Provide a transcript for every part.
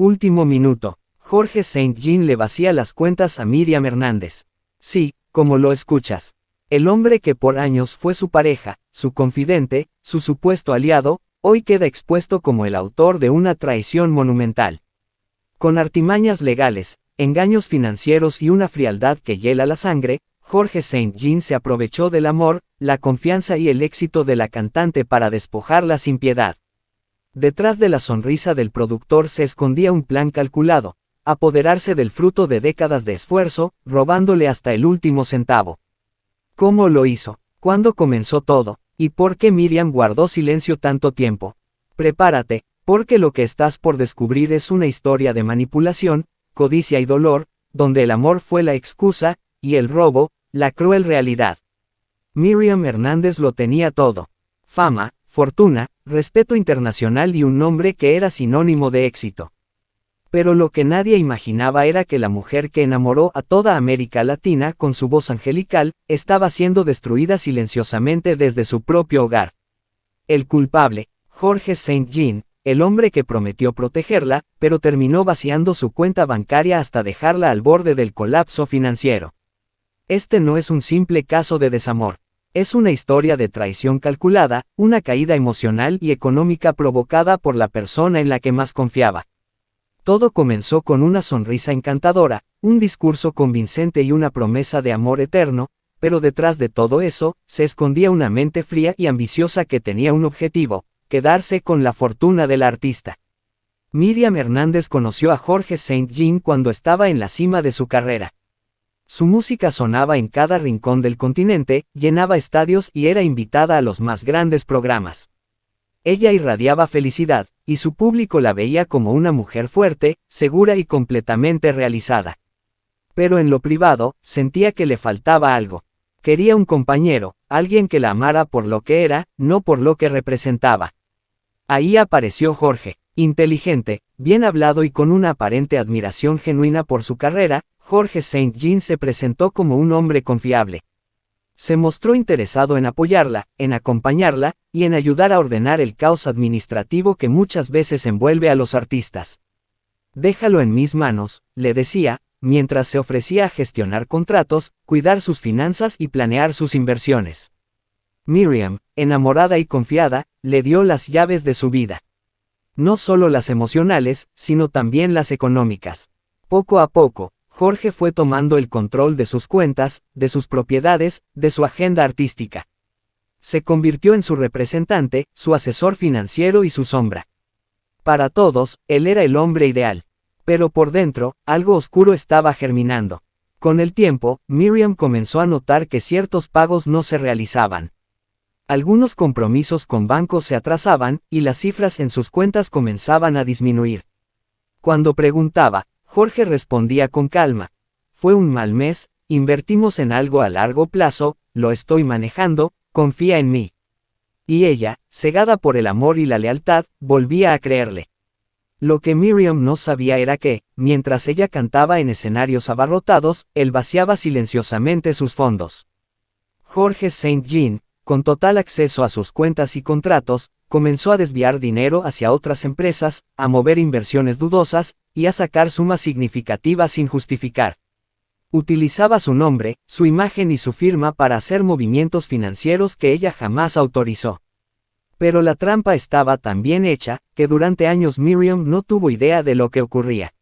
Último minuto. Jorge St. Jean le vacía las cuentas a Miriam Hernández. Sí, como lo escuchas. El hombre que por años fue su pareja, su confidente, su supuesto aliado, hoy queda expuesto como el autor de una traición monumental. Con artimañas legales, engaños financieros y una frialdad que hiela la sangre, Jorge St. Jean se aprovechó del amor, la confianza y el éxito de la cantante para despojarla sin piedad. Detrás de la sonrisa del productor se escondía un plan calculado: apoderarse del fruto de décadas de esfuerzo, robándole hasta el último centavo. ¿Cómo lo hizo? ¿Cuándo comenzó todo? ¿Y por qué Miriam guardó silencio tanto tiempo? Prepárate, porque lo que estás por descubrir es una historia de manipulación, codicia y dolor, donde el amor fue la excusa, y el robo, la cruel realidad. Miriam Hernández lo tenía todo: fama, fortuna, respeto internacional y un nombre que era sinónimo de éxito. Pero lo que nadie imaginaba era que la mujer que enamoró a toda América Latina con su voz angelical, estaba siendo destruida silenciosamente desde su propio hogar. El culpable, Jorge St. Jean, el hombre que prometió protegerla, pero terminó vaciando su cuenta bancaria hasta dejarla al borde del colapso financiero. Este no es un simple caso de desamor. Es una historia de traición calculada, una caída emocional y económica provocada por la persona en la que más confiaba. Todo comenzó con una sonrisa encantadora, un discurso convincente y una promesa de amor eterno, pero detrás de todo eso, se escondía una mente fría y ambiciosa que tenía un objetivo: quedarse con la fortuna del artista. Miriam Hernández conoció a Jorge St. Jean cuando estaba en la cima de su carrera. Su música sonaba en cada rincón del continente, llenaba estadios y era invitada a los más grandes programas. Ella irradiaba felicidad, y su público la veía como una mujer fuerte, segura y completamente realizada. Pero en lo privado, sentía que le faltaba algo. Quería un compañero, alguien que la amara por lo que era, no por lo que representaba. Ahí apareció Jorge. Inteligente, bien hablado y con una aparente admiración genuina por su carrera, Jorge St. Jean se presentó como un hombre confiable. Se mostró interesado en apoyarla, en acompañarla, y en ayudar a ordenar el caos administrativo que muchas veces envuelve a los artistas. Déjalo en mis manos, le decía, mientras se ofrecía a gestionar contratos, cuidar sus finanzas y planear sus inversiones. Miriam, enamorada y confiada, le dio las llaves de su vida. No solo las emocionales, sino también las económicas. Poco a poco, Jorge fue tomando el control de sus cuentas, de sus propiedades, de su agenda artística. Se convirtió en su representante, su asesor financiero y su sombra. Para todos, él era el hombre ideal. Pero por dentro, algo oscuro estaba germinando. Con el tiempo, Miriam comenzó a notar que ciertos pagos no se realizaban. Algunos compromisos con bancos se atrasaban, y las cifras en sus cuentas comenzaban a disminuir. Cuando preguntaba, Jorge respondía con calma: fue un mal mes, invertimos en algo a largo plazo, lo estoy manejando, confía en mí. Y ella, cegada por el amor y la lealtad, volvía a creerle. Lo que Miriam no sabía era que, mientras ella cantaba en escenarios abarrotados, él vaciaba silenciosamente sus fondos. Jorge St. Jean, con total acceso a sus cuentas y contratos, comenzó a desviar dinero hacia otras empresas, a mover inversiones dudosas, y a sacar sumas significativas sin justificar. Utilizaba su nombre, su imagen y su firma para hacer movimientos financieros que ella jamás autorizó. Pero la trampa estaba tan bien hecha, que durante años Miriam no tuvo idea de lo que ocurría.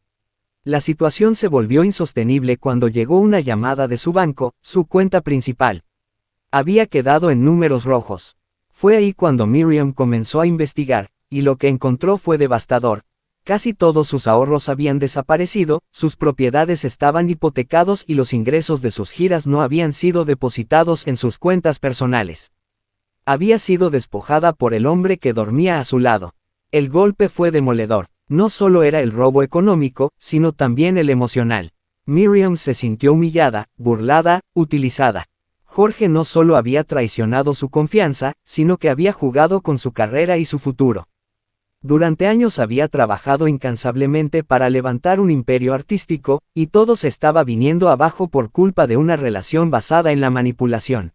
La situación se volvió insostenible cuando llegó una llamada de su banco, su cuenta principal. Había quedado en números rojos. Fue ahí cuando Miriam comenzó a investigar, y lo que encontró fue devastador. Casi todos sus ahorros habían desaparecido, sus propiedades estaban hipotecados y los ingresos de sus giras no habían sido depositados en sus cuentas personales. Había sido despojada por el hombre que dormía a su lado. El golpe fue demoledor. No solo era el robo económico, sino también el emocional. Miriam se sintió humillada, burlada, utilizada. Jorge no solo había traicionado su confianza, sino que había jugado con su carrera y su futuro. Durante años había trabajado incansablemente para levantar un imperio artístico, y todo se estaba viniendo abajo por culpa de una relación basada en la manipulación.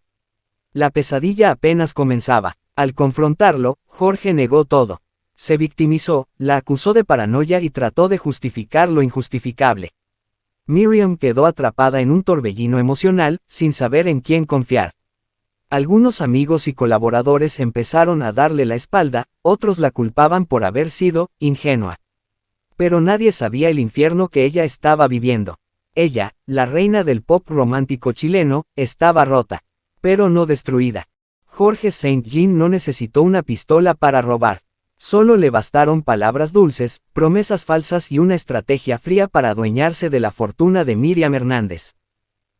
La pesadilla apenas comenzaba. Al confrontarlo, Jorge negó todo. Se victimizó, la acusó de paranoia y trató de justificar lo injustificable. Miriam quedó atrapada en un torbellino emocional, sin saber en quién confiar. Algunos amigos y colaboradores empezaron a darle la espalda, otros la culpaban por haber sido ingenua. Pero nadie sabía el infierno que ella estaba viviendo. Ella, la reina del pop romántico chileno, estaba rota, pero no destruida. Jorge Saint Jean no necesitó una pistola para robar. Solo le bastaron palabras dulces, promesas falsas y una estrategia fría para adueñarse de la fortuna de Miriam Hernández.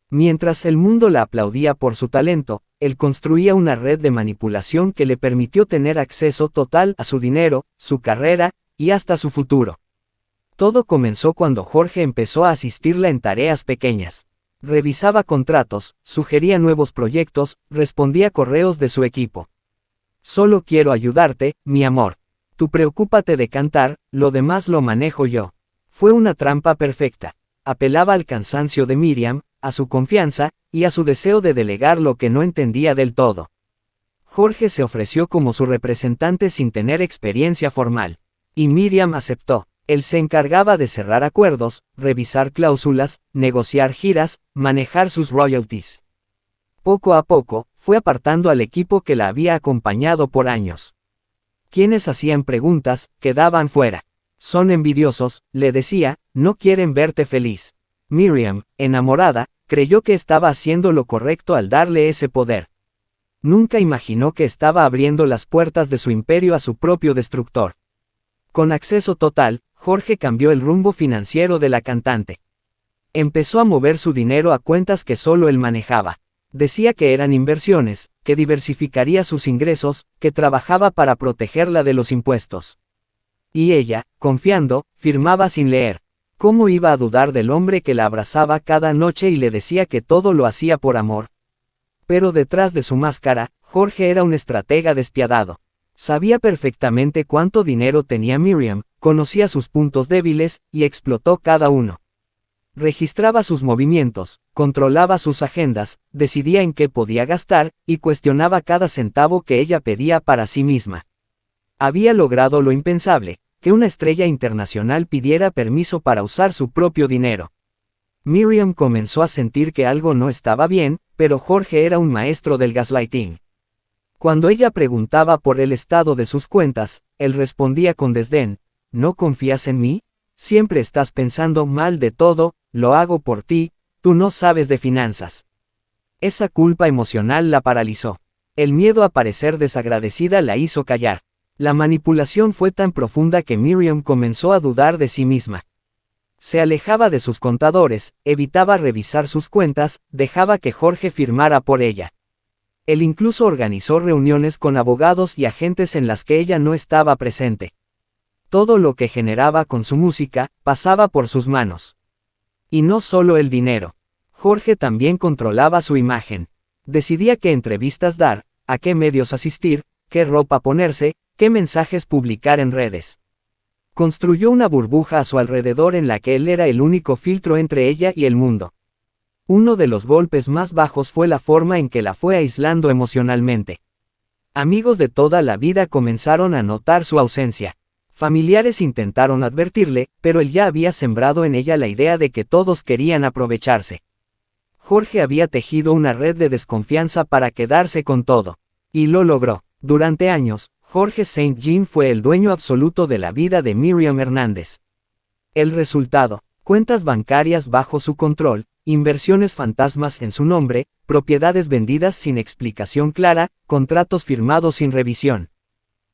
Mientras el mundo la aplaudía por su talento, él construía una red de manipulación que le permitió tener acceso total a su dinero, su carrera, y hasta su futuro. Todo comenzó cuando Jorge empezó a asistirla en tareas pequeñas. Revisaba contratos, sugería nuevos proyectos, respondía correos de su equipo. Solo quiero ayudarte, mi amor. Tú preocúpate de cantar, lo demás lo manejo yo. Fue una trampa perfecta. Apelaba al cansancio de Miriam, a su confianza, y a su deseo de delegar lo que no entendía del todo. Jorge se ofreció como su representante sin tener experiencia formal. Y Miriam aceptó. Él se encargaba de cerrar acuerdos, revisar cláusulas, negociar giras, manejar sus royalties. Poco a poco, fue apartando al equipo que la había acompañado por años. Quienes hacían preguntas, quedaban fuera. Son envidiosos, le decía, no quieren verte feliz. Miriam, enamorada, creyó que estaba haciendo lo correcto al darle ese poder. Nunca imaginó que estaba abriendo las puertas de su imperio a su propio destructor. Con acceso total, Jorge cambió el rumbo financiero de la cantante. Empezó a mover su dinero a cuentas que solo él manejaba. Decía que eran inversiones, que diversificaría sus ingresos, que trabajaba para protegerla de los impuestos. Y ella, confiando, firmaba sin leer. ¿Cómo iba a dudar del hombre que la abrazaba cada noche y le decía que todo lo hacía por amor? Pero detrás de su máscara, Jorge era un estratega despiadado. Sabía perfectamente cuánto dinero tenía Miriam, conocía sus puntos débiles, y explotó cada uno. Registraba sus movimientos, controlaba sus agendas, decidía en qué podía gastar, y cuestionaba cada centavo que ella pedía para sí misma. Había logrado lo impensable, que una estrella internacional pidiera permiso para usar su propio dinero. Miriam comenzó a sentir que algo no estaba bien, pero Jorge era un maestro del gaslighting. Cuando ella preguntaba por el estado de sus cuentas, él respondía con desdén, ¿no confías en mí? Siempre estás pensando mal de todo, lo hago por ti, tú no sabes de finanzas. Esa culpa emocional la paralizó. El miedo a parecer desagradecida la hizo callar. La manipulación fue tan profunda que Miriam comenzó a dudar de sí misma. Se alejaba de sus contadores, evitaba revisar sus cuentas, dejaba que Jorge firmara por ella. Él incluso organizó reuniones con abogados y agentes en las que ella no estaba presente. Todo lo que generaba con su música, pasaba por sus manos. Y no solo el dinero. Jorge también controlaba su imagen. Decidía qué entrevistas dar, a qué medios asistir, qué ropa ponerse, qué mensajes publicar en redes. Construyó una burbuja a su alrededor en la que él era el único filtro entre ella y el mundo. Uno de los golpes más bajos fue la forma en que la fue aislando emocionalmente. Amigos de toda la vida comenzaron a notar su ausencia. Familiares intentaron advertirle, pero él ya había sembrado en ella la idea de que todos querían aprovecharse. Jorge había tejido una red de desconfianza para quedarse con todo. Y lo logró. Durante años, Jorge Saint Jean fue el dueño absoluto de la vida de Miriam Hernández. El resultado: cuentas bancarias bajo su control, inversiones fantasmas en su nombre, propiedades vendidas sin explicación clara, contratos firmados sin revisión.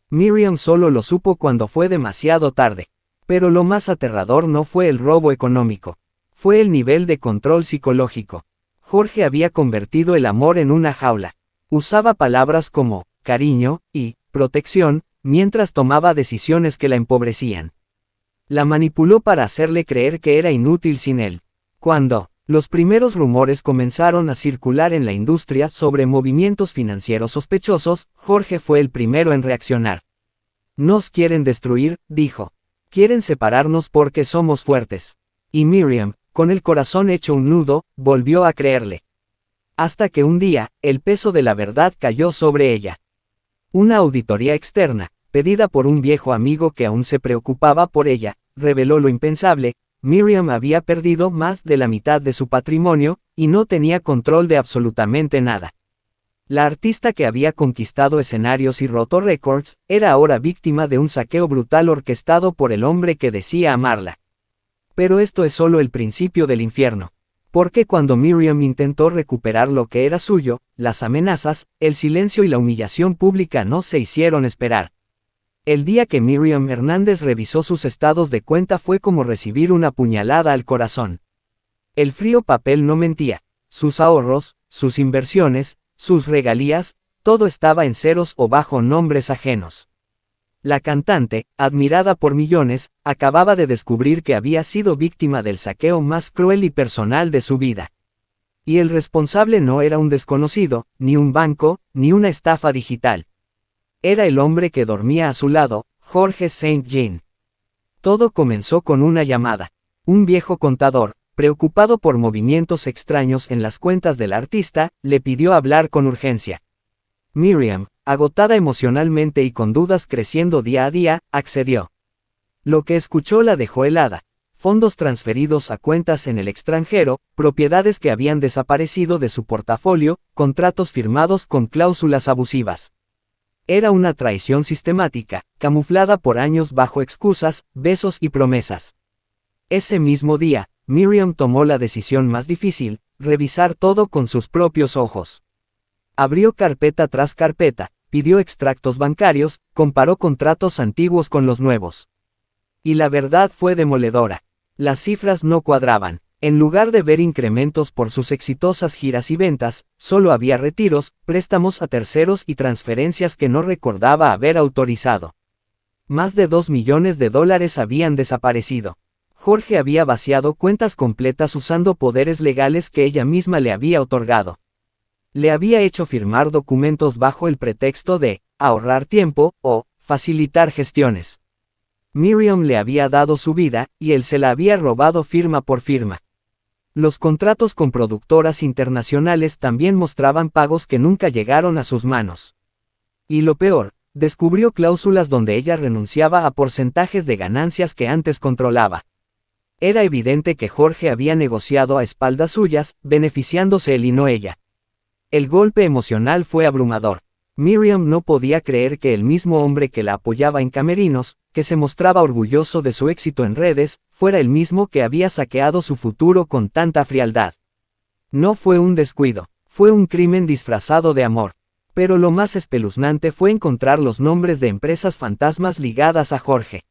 Miriam solo lo supo cuando fue demasiado tarde. Pero lo más aterrador no fue el robo económico. Fue el nivel de control psicológico. Jorge había convertido el amor en una jaula. Usaba palabras como cariño y protección, mientras tomaba decisiones que la empobrecían. La manipuló para hacerle creer que era inútil sin él. Cuando los primeros rumores comenzaron a circular en la industria sobre movimientos financieros sospechosos, Jorge fue el primero en reaccionar. Nos quieren destruir, dijo. Quieren separarnos porque somos fuertes. Y Miriam, con el corazón hecho un nudo, volvió a creerle. Hasta que un día, el peso de la verdad cayó sobre ella. Una auditoría externa, pedida por un viejo amigo que aún se preocupaba por ella, reveló lo impensable: Miriam había perdido más de la mitad de su patrimonio, y no tenía control de absolutamente nada. La artista que había conquistado escenarios y roto récords, era ahora víctima de un saqueo brutal orquestado por el hombre que decía amarla. Pero esto es solo el principio del infierno. Porque cuando Miriam intentó recuperar lo que era suyo, las amenazas, el silencio y la humillación pública no se hicieron esperar. El día que Miriam Hernández revisó sus estados de cuenta fue como recibir una puñalada al corazón. El frío papel no mentía. Sus ahorros, sus inversiones, sus regalías, todo estaba en ceros o bajo nombres ajenos. La cantante, admirada por millones, acababa de descubrir que había sido víctima del saqueo más cruel y personal de su vida. Y el responsable no era un desconocido, ni un banco, ni una estafa digital. Era el hombre que dormía a su lado, Jorge Saint Jean. Todo comenzó con una llamada. Un viejo contador, preocupado por movimientos extraños en las cuentas del artista, le pidió hablar con urgencia. Miriam, agotada emocionalmente y con dudas creciendo día a día, accedió. Lo que escuchó la dejó helada: fondos transferidos a cuentas en el extranjero, propiedades que habían desaparecido de su portafolio, contratos firmados con cláusulas abusivas. Era una traición sistemática, camuflada por años bajo excusas, besos y promesas. Ese mismo día, Miriam tomó la decisión más difícil: revisar todo con sus propios ojos. Abrió carpeta tras carpeta, pidió extractos bancarios, comparó contratos antiguos con los nuevos. Y la verdad fue demoledora. Las cifras no cuadraban. En lugar de ver incrementos por sus exitosas giras y ventas, solo había retiros, préstamos a terceros y transferencias que no recordaba haber autorizado. Más de $2 millones habían desaparecido. Jorge había vaciado cuentas completas usando poderes legales que ella misma le había otorgado. Le había hecho firmar documentos bajo el pretexto de ahorrar tiempo o facilitar gestiones. Miriam le había dado su vida, y él se la había robado firma por firma. Los contratos con productoras internacionales también mostraban pagos que nunca llegaron a sus manos. Y lo peor, descubrió cláusulas donde ella renunciaba a porcentajes de ganancias que antes controlaba. Era evidente que Jorge había negociado a espaldas suyas, beneficiándose él y no ella. El golpe emocional fue abrumador. Miriam no podía creer que el mismo hombre que la apoyaba en camerinos, que se mostraba orgulloso de su éxito en redes, fuera el mismo que había saqueado su futuro con tanta frialdad. No fue un descuido, fue un crimen disfrazado de amor. Pero lo más espeluznante fue encontrar los nombres de empresas fantasmas ligadas a Jorge.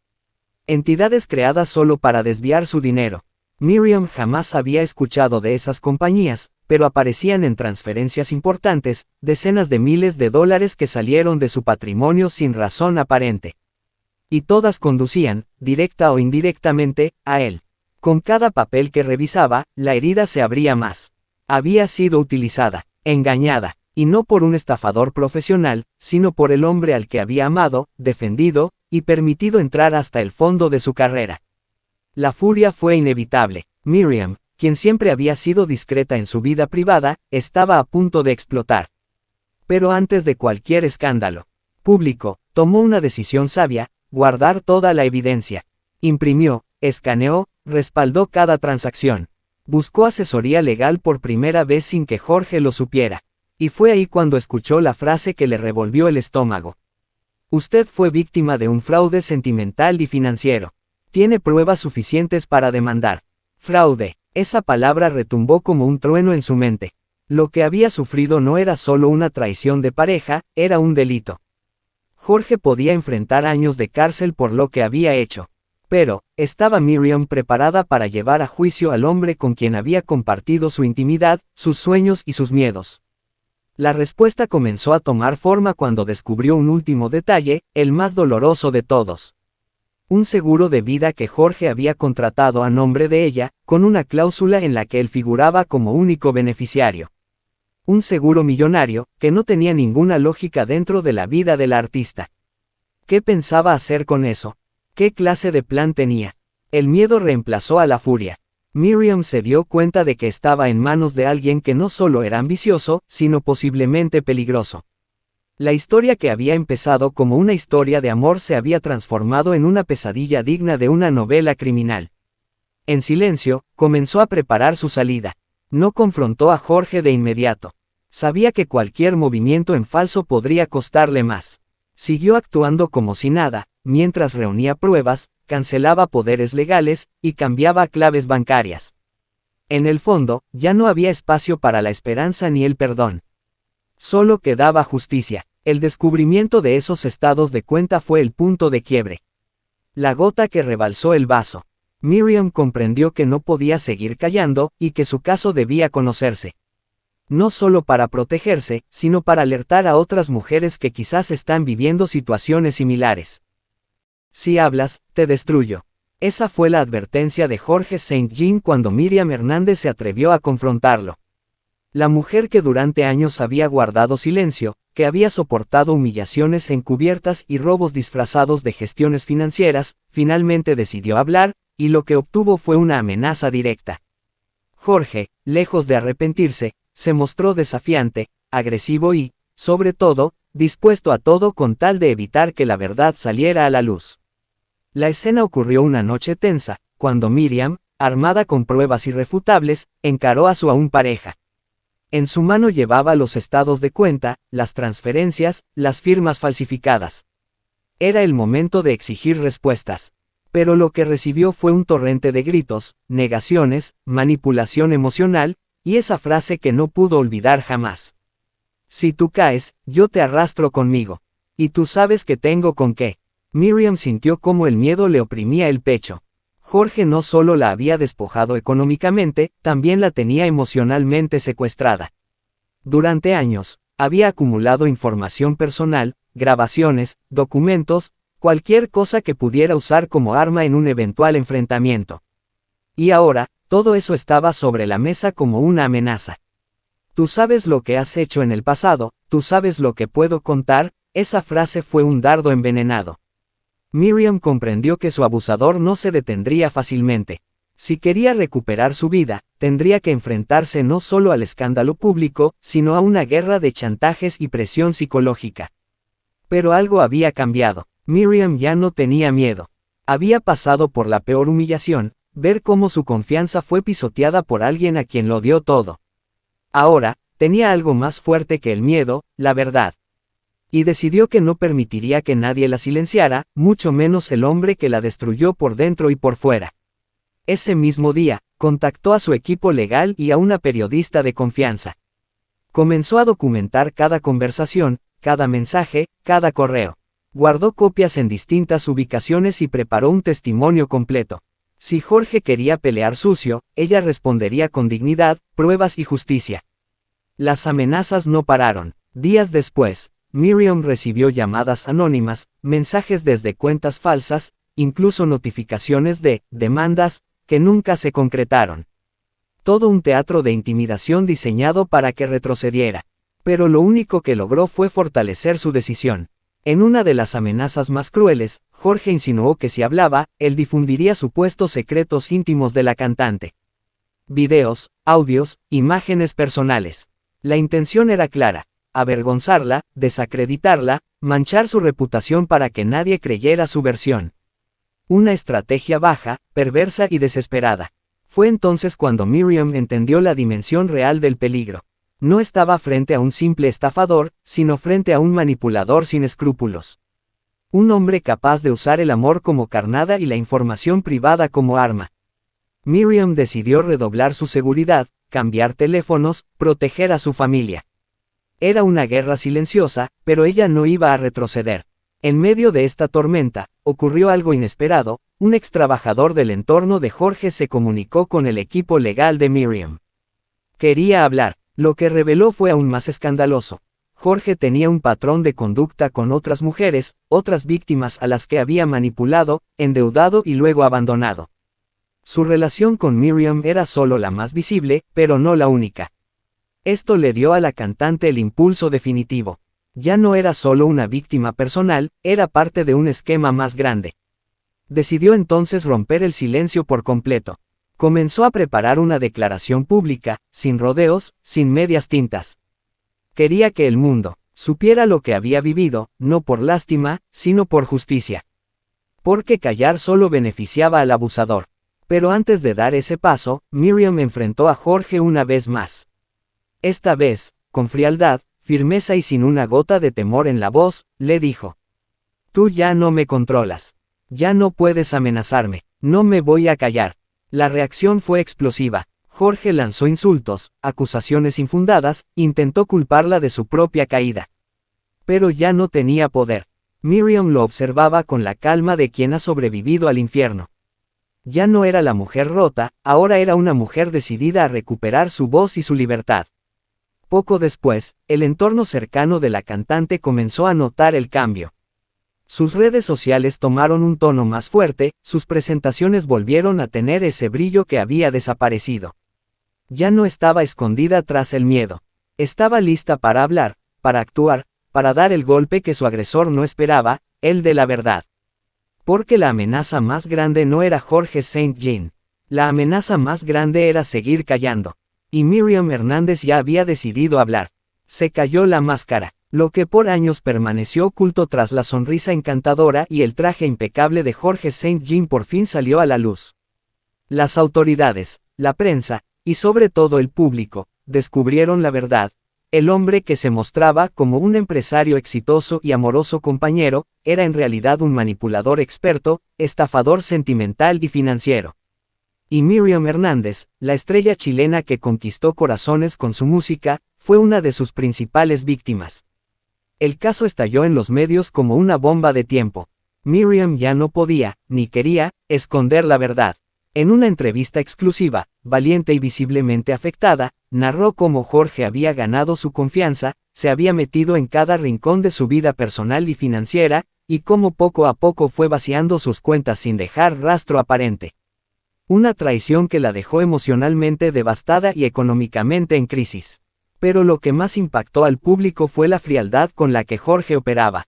Entidades creadas solo para desviar su dinero. Miriam jamás había escuchado de esas compañías, pero aparecían en transferencias importantes, decenas de miles de dólares que salieron de su patrimonio sin razón aparente. Y todas conducían, directa o indirectamente, a él. Con cada papel que revisaba, la herida se abría más. Había sido utilizada, engañada, y no por un estafador profesional, sino por el hombre al que había amado, defendido, y permitido entrar hasta el fondo de su carrera. La furia fue inevitable. Miriam, quien siempre había sido discreta en su vida privada, estaba a punto de explotar. Pero antes de cualquier escándalo público, tomó una decisión sabia: guardar toda la evidencia. Imprimió, escaneó, respaldó cada transacción. Buscó asesoría legal por primera vez sin que Jorge lo supiera. Y fue ahí cuando escuchó la frase que le revolvió el estómago. Usted fue víctima de un fraude sentimental y financiero. Tiene pruebas suficientes para demandar. Fraude. Esa palabra retumbó como un trueno en su mente. Lo que había sufrido no era solo una traición de pareja, era un delito. Jorge podía enfrentar años de cárcel por lo que había hecho. Pero, ¿estaba Miriam preparada para llevar a juicio al hombre con quien había compartido su intimidad, sus sueños y sus miedos? La respuesta comenzó a tomar forma cuando descubrió un último detalle, el más doloroso de todos. Un seguro de vida que Jorge había contratado a nombre de ella, con una cláusula en la que él figuraba como único beneficiario. Un seguro millonario, que no tenía ninguna lógica dentro de la vida del artista. ¿Qué pensaba hacer con eso? ¿Qué clase de plan tenía? El miedo reemplazó a la furia. Miriam se dio cuenta de que estaba en manos de alguien que no solo era ambicioso, sino posiblemente peligroso. La historia que había empezado como una historia de amor se había transformado en una pesadilla digna de una novela criminal. En silencio, comenzó a preparar su salida. No confrontó a Jorge de inmediato. Sabía que cualquier movimiento en falso podría costarle más. Siguió actuando como si nada, mientras reunía pruebas, cancelaba poderes legales, y cambiaba claves bancarias. En el fondo, ya no había espacio para la esperanza ni el perdón. Solo quedaba justicia. El descubrimiento de esos estados de cuenta fue el punto de quiebre. La gota que rebalsó el vaso. Miriam comprendió que no podía seguir callando, y que su caso debía conocerse. No solo para protegerse, sino para alertar a otras mujeres que quizás están viviendo situaciones similares. Si hablas, te destruyo. Esa fue la advertencia de Jorge St. Jean cuando Miriam Hernández se atrevió a confrontarlo. La mujer que durante años había guardado silencio, que había soportado humillaciones encubiertas y robos disfrazados de gestiones financieras, finalmente decidió hablar, y lo que obtuvo fue una amenaza directa. Jorge, lejos de arrepentirse, se mostró desafiante, agresivo y, sobre todo, dispuesto a todo con tal de evitar que la verdad saliera a la luz. La escena ocurrió una noche tensa, cuando Miriam, armada con pruebas irrefutables, encaró a su aún pareja. En su mano llevaba los estados de cuenta, las transferencias, las firmas falsificadas. Era el momento de exigir respuestas. Pero lo que recibió fue un torrente de gritos, negaciones, manipulación emocional, y esa frase que no pudo olvidar jamás. Si tú caes, yo te arrastro conmigo. Y tú sabes que tengo con qué. Miriam sintió cómo el miedo le oprimía el pecho. Jorge no solo la había despojado económicamente, también la tenía emocionalmente secuestrada. Durante años, había acumulado información personal, grabaciones, documentos, cualquier cosa que pudiera usar como arma en un eventual enfrentamiento. Y ahora, todo eso estaba sobre la mesa como una amenaza. Tú sabes lo que has hecho en el pasado, tú sabes lo que puedo contar, esa frase fue un dardo envenenado. Miriam comprendió que su abusador no se detendría fácilmente. Si quería recuperar su vida, tendría que enfrentarse no solo al escándalo público, sino a una guerra de chantajes y presión psicológica. Pero algo había cambiado. Miriam ya no tenía miedo. Había pasado por la peor humillación, ver cómo su confianza fue pisoteada por alguien a quien lo dio todo. Ahora, tenía algo más fuerte que el miedo, la verdad. Y decidió que no permitiría que nadie la silenciara, mucho menos el hombre que la destruyó por dentro y por fuera. Ese mismo día, contactó a su equipo legal y a una periodista de confianza. Comenzó a documentar cada conversación, cada mensaje, cada correo. Guardó copias en distintas ubicaciones y preparó un testimonio completo. Si Jorge quería pelear sucio, ella respondería con dignidad, pruebas y justicia. Las amenazas no pararon. Días después, Miriam recibió llamadas anónimas, mensajes desde cuentas falsas, incluso notificaciones de demandas que nunca se concretaron. Todo un teatro de intimidación diseñado para que retrocediera. Pero lo único que logró fue fortalecer su decisión. En una de las amenazas más crueles, Jorge insinuó que si hablaba, él difundiría supuestos secretos íntimos de la cantante. Videos, audios, imágenes personales. La intención era clara: avergonzarla, desacreditarla, manchar su reputación para que nadie creyera su versión. Una estrategia baja, perversa y desesperada. Fue entonces cuando Miriam entendió la dimensión real del peligro. No estaba frente a un simple estafador, sino frente a un manipulador sin escrúpulos. Un hombre capaz de usar el amor como carnada y la información privada como arma. Miriam decidió redoblar su seguridad, cambiar teléfonos, proteger a su familia. Era una guerra silenciosa, pero ella no iba a retroceder. En medio de esta tormenta, ocurrió algo inesperado. Un extrabajador del entorno de Jorge se comunicó con el equipo legal de Miriam. Quería hablar. Lo que reveló fue aún más escandaloso. Jorge tenía un patrón de conducta con otras mujeres, otras víctimas a las que había manipulado, endeudado y luego abandonado. Su relación con Miriam era solo la más visible, pero no la única. Esto le dio a la cantante el impulso definitivo. Ya no era solo una víctima personal, era parte de un esquema más grande. Decidió entonces romper el silencio por completo. Comenzó a preparar una declaración pública, sin rodeos, sin medias tintas. Quería que el mundo supiera lo que había vivido, no por lástima, sino por justicia. Porque callar solo beneficiaba al abusador. Pero antes de dar ese paso, Miriam enfrentó a Jorge una vez más. Esta vez, con frialdad, firmeza y sin una gota de temor en la voz, le dijo: «Tú ya no me controlas. Ya no puedes amenazarme, no me voy a callar». La reacción fue explosiva. Jorge lanzó insultos, acusaciones infundadas, intentó culparla de su propia caída. Pero ya no tenía poder. Miriam lo observaba con la calma de quien ha sobrevivido al infierno. Ya no era la mujer rota, ahora era una mujer decidida a recuperar su voz y su libertad. Poco después, el entorno cercano de la cantante comenzó a notar el cambio. Sus redes sociales tomaron un tono más fuerte, sus presentaciones volvieron a tener ese brillo que había desaparecido. Ya no estaba escondida tras el miedo. Estaba lista para hablar, para actuar, para dar el golpe que su agresor no esperaba, el de la verdad. Porque la amenaza más grande no era Jorge St. Jean. La amenaza más grande era seguir callando. Y Miriam Hernández ya había decidido hablar. Se cayó la máscara. Lo que por años permaneció oculto tras la sonrisa encantadora y el traje impecable de Jorge St. Jean por fin salió a la luz. Las autoridades, la prensa, y sobre todo el público, descubrieron la verdad. El hombre que se mostraba como un empresario exitoso y amoroso compañero, era en realidad un manipulador experto, estafador sentimental y financiero. Y Miriam Hernández, la estrella chilena que conquistó corazones con su música, fue una de sus principales víctimas. El caso estalló en los medios como una bomba de tiempo. Miriam ya no podía, ni quería, esconder la verdad. En una entrevista exclusiva, valiente y visiblemente afectada, narró cómo Jorge había ganado su confianza, se había metido en cada rincón de su vida personal y financiera, y cómo poco a poco fue vaciando sus cuentas sin dejar rastro aparente. Una traición que la dejó emocionalmente devastada y económicamente en crisis. Pero lo que más impactó al público fue la frialdad con la que Jorge operaba.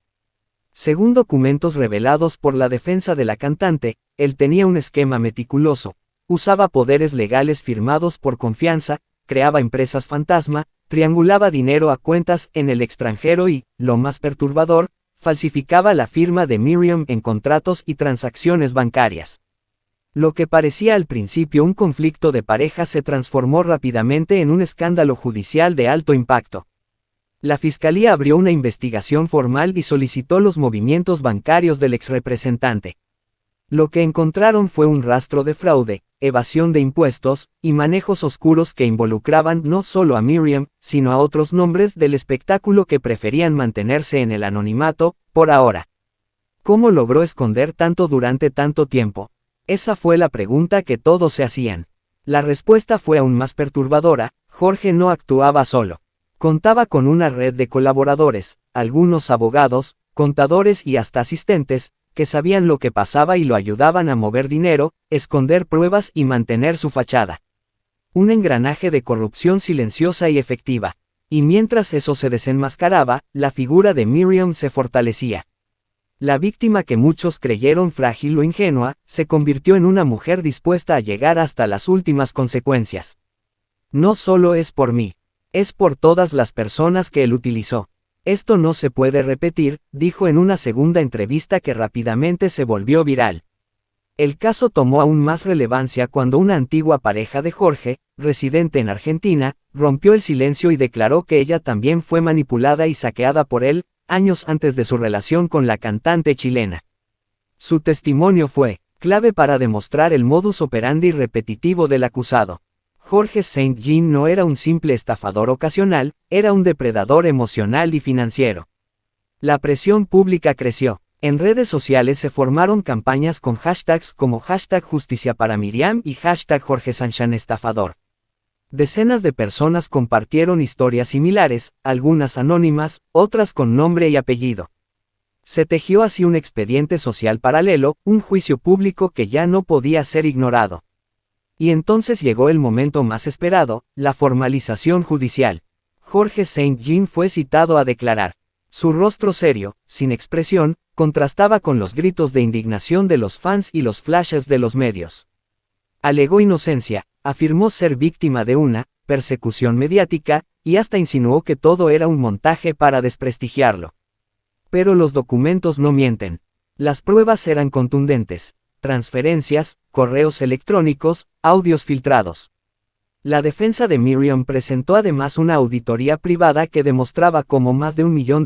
Según documentos revelados por la defensa de la cantante, él tenía un esquema meticuloso, usaba poderes legales firmados por confianza, creaba empresas fantasma, triangulaba dinero a cuentas en el extranjero y, lo más perturbador, falsificaba la firma de Miriam en contratos y transacciones bancarias. Lo que parecía al principio un conflicto de pareja se transformó rápidamente en un escándalo judicial de alto impacto. La fiscalía abrió una investigación formal y solicitó los movimientos bancarios del exrepresentante. Lo que encontraron fue un rastro de fraude, evasión de impuestos, y manejos oscuros que involucraban no solo a Miriam, sino a otros nombres del espectáculo que preferían mantenerse en el anonimato, por ahora. ¿Cómo logró esconder tanto durante tanto tiempo? Esa fue la pregunta que todos se hacían. La respuesta fue aún más perturbadora: Jorge no actuaba solo. Contaba con una red de colaboradores, algunos abogados, contadores y hasta asistentes, que sabían lo que pasaba y lo ayudaban a mover dinero, esconder pruebas y mantener su fachada. Un engranaje de corrupción silenciosa y efectiva. Y mientras eso se desenmascaraba, la figura de Miriam se fortalecía. La víctima que muchos creyeron frágil o ingenua, se convirtió en una mujer dispuesta a llegar hasta las últimas consecuencias. No solo es por mí. Es por todas las personas que él utilizó. Esto no se puede repetir, dijo en una segunda entrevista que rápidamente se volvió viral. El caso tomó aún más relevancia cuando una antigua pareja de Jorge, residente en Argentina, rompió el silencio y declaró que ella también fue manipulada y saqueada por él, años antes de su relación con la cantante chilena. Su testimonio fue clave para demostrar el modus operandi repetitivo del acusado. Jorge St. Jean no era un simple estafador ocasional, era un depredador emocional y financiero. La presión pública creció. En redes sociales se formaron campañas con hashtags como #JusticiaParaMiriam y #JorgeSanchánEstafador. Decenas de personas compartieron historias similares, algunas anónimas, otras con nombre y apellido. Se tejió así un expediente social paralelo, un juicio público que ya no podía ser ignorado. Y entonces llegó el momento más esperado, la formalización judicial. Jorge St. Jean fue citado a declarar. Su rostro serio, sin expresión, contrastaba con los gritos de indignación de los fans y los flashes de los medios. Alegó inocencia, afirmó ser víctima de una persecución mediática, y hasta insinuó que todo era un montaje para desprestigiarlo. Pero los documentos no mienten. Las pruebas eran contundentes: transferencias, correos electrónicos, audios filtrados. La defensa de Miriam presentó además una auditoría privada que demostraba cómo más de $1 millón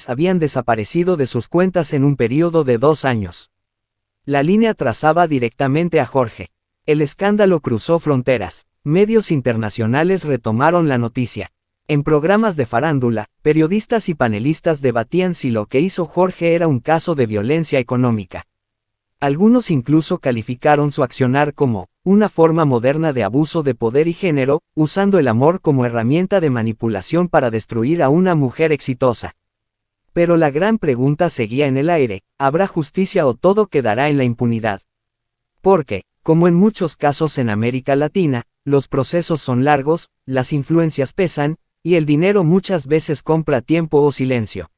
habían desaparecido de sus cuentas en un período de 2 años. La línea trazaba directamente a Jorge. El escándalo cruzó fronteras. Medios internacionales retomaron la noticia. En programas de farándula, periodistas y panelistas debatían si lo que hizo Jorge era un caso de violencia económica. Algunos incluso calificaron su accionar como una forma moderna de abuso de poder y género, usando el amor como herramienta de manipulación para destruir a una mujer exitosa. Pero la gran pregunta seguía en el aire: ¿habrá justicia o todo quedará en la impunidad? Porque, como en muchos casos en América Latina, los procesos son largos, las influencias pesan, y el dinero muchas veces compra tiempo o silencio.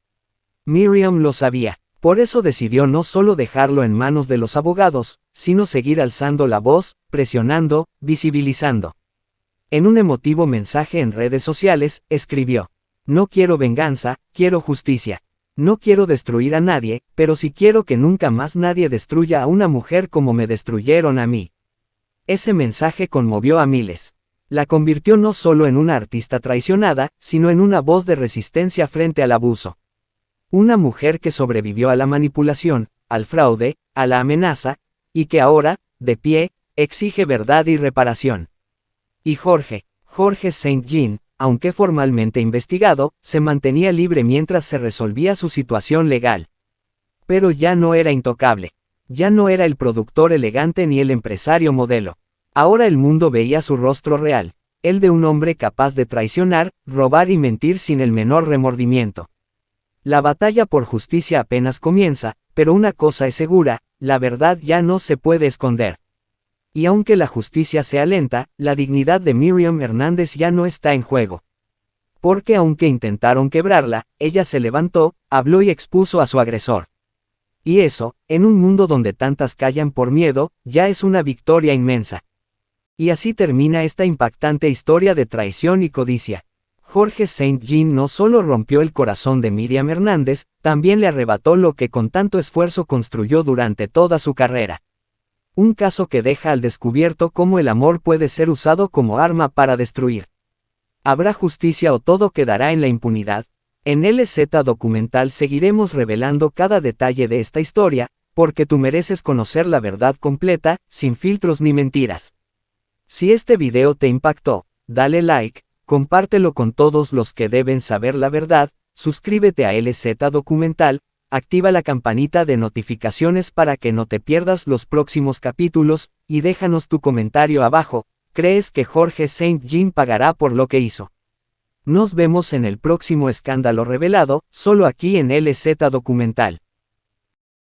Miriam lo sabía. Por eso decidió no solo dejarlo en manos de los abogados, sino seguir alzando la voz, presionando, visibilizando. En un emotivo mensaje en redes sociales, escribió: "No quiero venganza, quiero justicia. No quiero destruir a nadie, pero sí quiero que nunca más nadie destruya a una mujer como me destruyeron a mí". Ese mensaje conmovió a miles. La convirtió no solo en una artista traicionada, sino en una voz de resistencia frente al abuso. Una mujer que sobrevivió a la manipulación, al fraude, a la amenaza, y que ahora, de pie, exige verdad y reparación. Y Jorge St. Jean, aunque formalmente investigado, se mantenía libre mientras se resolvía su situación legal. Pero ya no era intocable. Ya no era el productor elegante ni el empresario modelo. Ahora el mundo veía su rostro real, el de un hombre capaz de traicionar, robar y mentir sin el menor remordimiento. La batalla por justicia apenas comienza, pero una cosa es segura: la verdad ya no se puede esconder. Y aunque la justicia sea lenta, la dignidad de Miriam Hernández ya no está en juego. Porque aunque intentaron quebrarla, ella se levantó, habló y expuso a su agresor. Y eso, en un mundo donde tantas callan por miedo, ya es una victoria inmensa. Y así termina esta impactante historia de traición y codicia. Jorge St. Jean no solo rompió el corazón de Miriam Hernández, también le arrebató lo que con tanto esfuerzo construyó durante toda su carrera. Un caso que deja al descubierto cómo el amor puede ser usado como arma para destruir. ¿Habrá justicia o todo quedará en la impunidad? En LZ Documental seguiremos revelando cada detalle de esta historia, porque tú mereces conocer la verdad completa, sin filtros ni mentiras. Si este video te impactó, dale like, compártelo con todos los que deben saber la verdad, suscríbete a LZ Documental, activa la campanita de notificaciones para que no te pierdas los próximos capítulos, y déjanos tu comentario abajo: ¿crees que Jorge St. Jean pagará por lo que hizo? Nos vemos en el próximo escándalo revelado, solo aquí en LZ Documental.